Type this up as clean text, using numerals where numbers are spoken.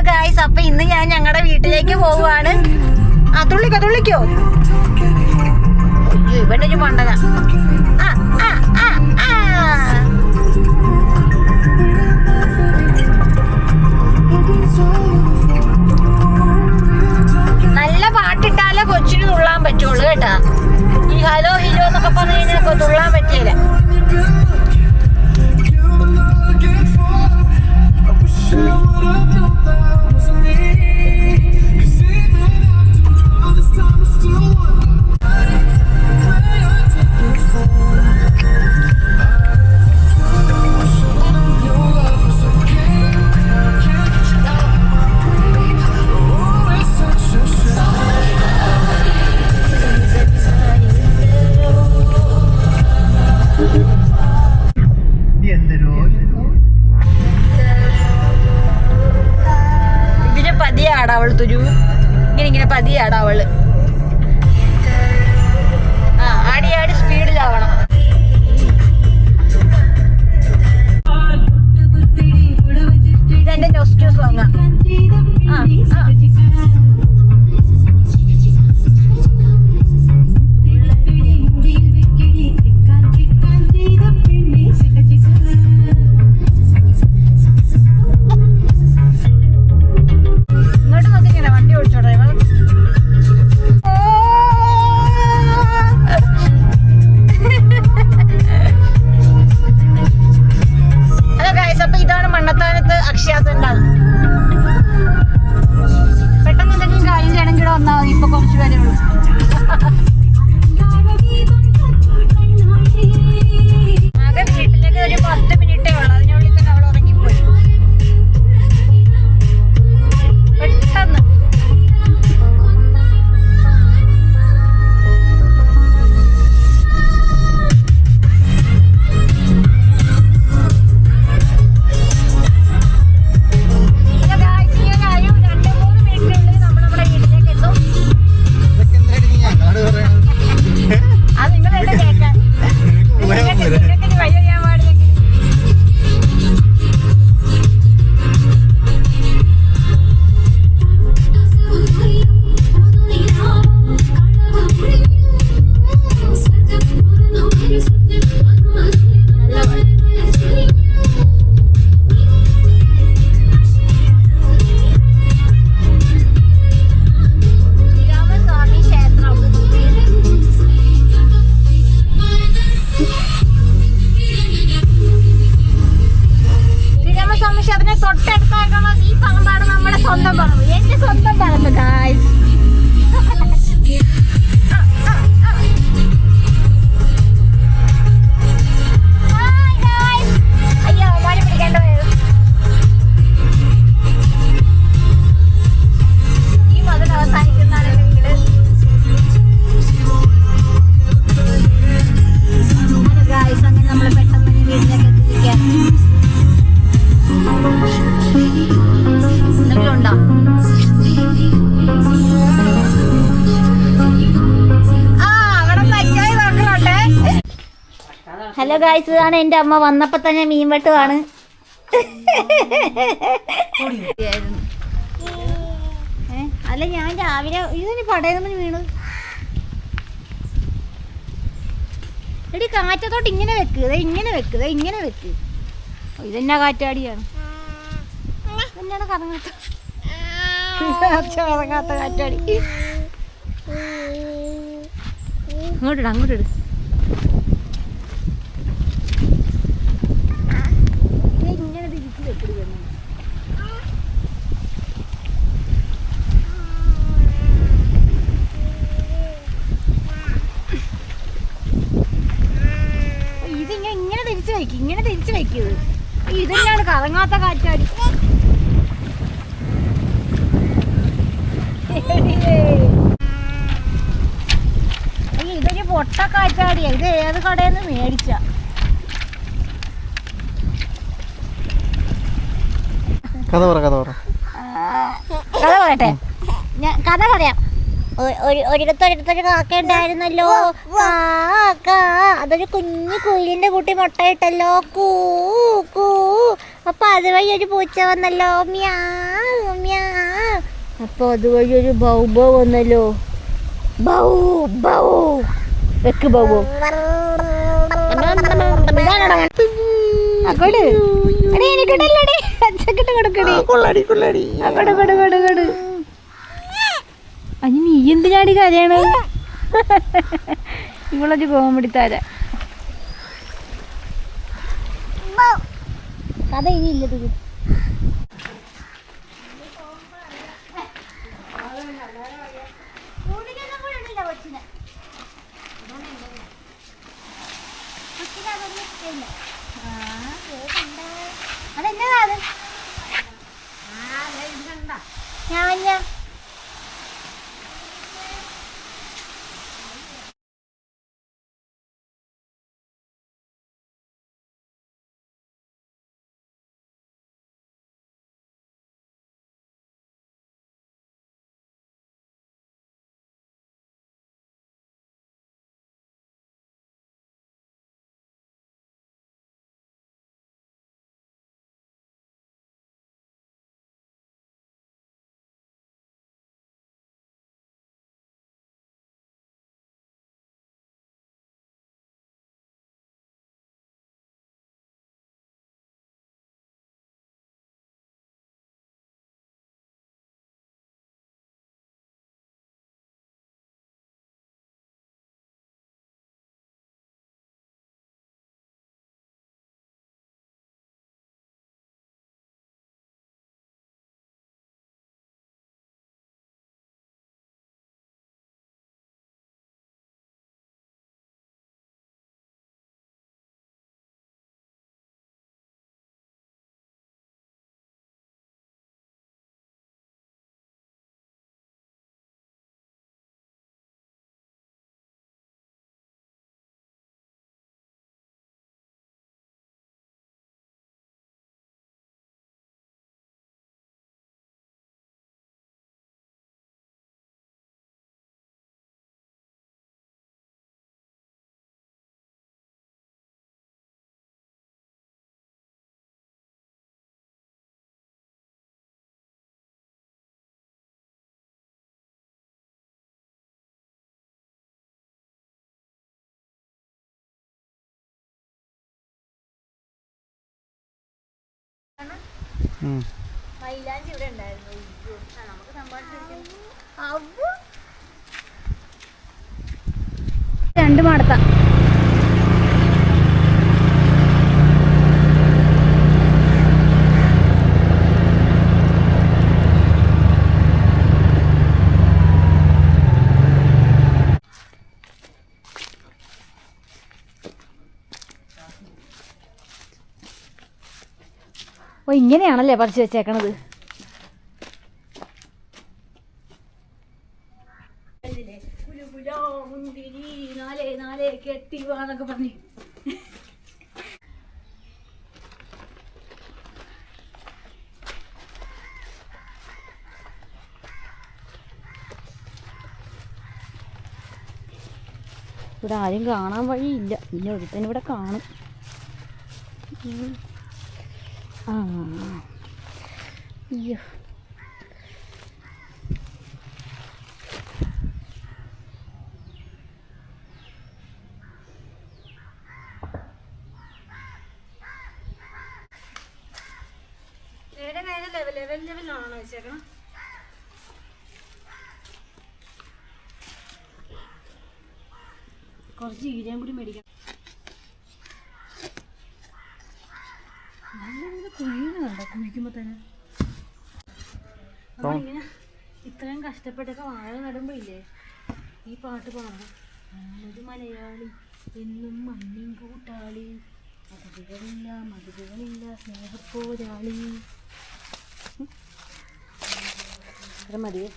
Guys, അപ്പൊ ഇന്ന് ഞാൻ ഞങ്ങളുടെ വീട്ടിലേക്ക് പോവുകയാണ്. തുള്ളിക്കോ. ഇവിടെ ഒരു മണ്ടന. നല്ല പാട്ടിട്ടാലേ കൊച്ചിന് തുള്ളാൻ പറ്റുള്ളൂ കേട്ടാ. ഈ ഹലോ ഹിലോ എന്നൊക്കെ പറഞ്ഞു കഴിഞ്ഞാൽ തുള്ളാൻ പറ്റിയില്ല. അവള് തുരു ഇങ്ങനെ പതിയാടാ അവള്. ആടി സ്പീഡിലാവണം. ഇതെന്റെ നൊസ്റ്റു സോങ്ങാ. പെട്ടെന്ന് എന്തെങ്കിലും കാര്യം ചെയ്യണമെങ്കിൽ വന്നാൽ മതി. ഇപ്പൊ കുറച്ച് കാര്യമുള്ളൂ. ആകെ വീട്ടിലേക്ക് ഒരു 10 മിനിറ്റേ ഉള്ളൂ. അതിനുള്ളിൽ തന്നെ അവൾ ഉറങ്ങിപ്പോയി. പെട്ടെന്ന് തൊട്ടടുത്തായിട്ടുള്ള ഈ പറമ്പാണ് നമ്മുടെ സ്വന്തം പറമ്പ്. എന്റെ സ്വന്തം പറമ്പ് ഗായ്സ്. അയ്യോ മോനെ പിടിക്കേണ്ട വരും. ഈ മതം അവസാനിക്കുന്നതാണെങ്കിൽ ഗായ്സ് അങ്ങനെ നമ്മൾ പെട്ടെന്ന് വീട്ടിലേക്ക് എത്തിക്കാൻ ഹലോ ഗായ്സ്, ഇതാണ് എൻ്റെ അമ്മ. വന്നപ്പോൾ തന്നെ മീൻ വെട്ടുവാണ്. അല്ല ഞാൻ രാവിലെ ഇതിന് പടയുന്ന വീണ്. എടി കാറ്റത്തോട്ട് ഇങ്ങനെ വെക്ക്, ഇങ്ങനെ വെക്ക്. ഇതെന്നാ കാറ്റാടിയാണ്. ഇതെന്നാണ് കറങ്ങാത്ത കാറ്റാടി. അങ്ങോട്ടിട്. ഇങ്ങനെ തിരിച്ച് വെക്കരുത്. ഇങ്ങനെ തിരിച്ച് വെക്കരുത്. ഇതെന്നാണ് കറങ്ങാത്ത കാറ്റാടി. ഇതൊരു പൊട്ട കാറ്റാടിയാ. ഇത് ഏത് കടയിൽ നിന്ന് മേടിച്ച? കഥ പറയട്ടെ. കഥ പറയാം. ഒരിടത്തൊരു കാക്ക ഉണ്ടായിരുന്നല്ലോ. അതൊരു കുഞ്ഞു കുയിലിന്റെ കുട്ടി മുട്ടയിട്ടല്ലോ. കൂ. അപ്പൊ അതുവഴി ഒരു പൂച്ച വന്നല്ലോ. മ്യാ അപ്പോൾ അതുവഴി ഒരു ബൗബോ വന്നല്ലോ. ബൗ ബൗ വെക്ക് ബൗബോ. അനി നീ എന്തിനാടി കരയാണ്? ഇവളൊരു കോമഡി താര. കഥ ഇനി ഇല്ലത്. അതെന്നതാ ഞാൻ മൈലാഞ്ചി ഇവിടെ ഉണ്ടായിരുന്നു. നമുക്ക് രണ്ട് മാടത്ത ഓ ഇങ്ങനെയാണല്ലേ പറിച്ചു വെച്ചേക്കണത്. കെട്ടിവാന്നൊക്കെ പറഞ്ഞു. ഇവിടെ ആരും കാണാൻ വഴിയില്ല. പിന്നെ ഒരുത്തന്നെ ഇവിടെ കാണും. അയ്യോ ലെവലാണോ വെച്ചേക്കണം? കുറച്ച് ഈരയും കൂടി മേടിക്കണം. നല്ല കുഴിയുന്നുണ്ടോ കുഴിക്കുമ്പോ തന്നെ? നമ്മളിങ്ങനെ ഇത്രയും കഷ്ടപ്പെട്ടൊക്കെ വാഴ നടുമ്പോ ഇല്ലേ ഈ പാട്ട് പാടണം. ഒരു മലയാളി എന്നും മണ്ണിൻ കൂട്ടാളി, മതിലുകളില്ല മതിലുകളില്ല സ്നേഹപ്പോരാളി. അത്ര മതിയേ.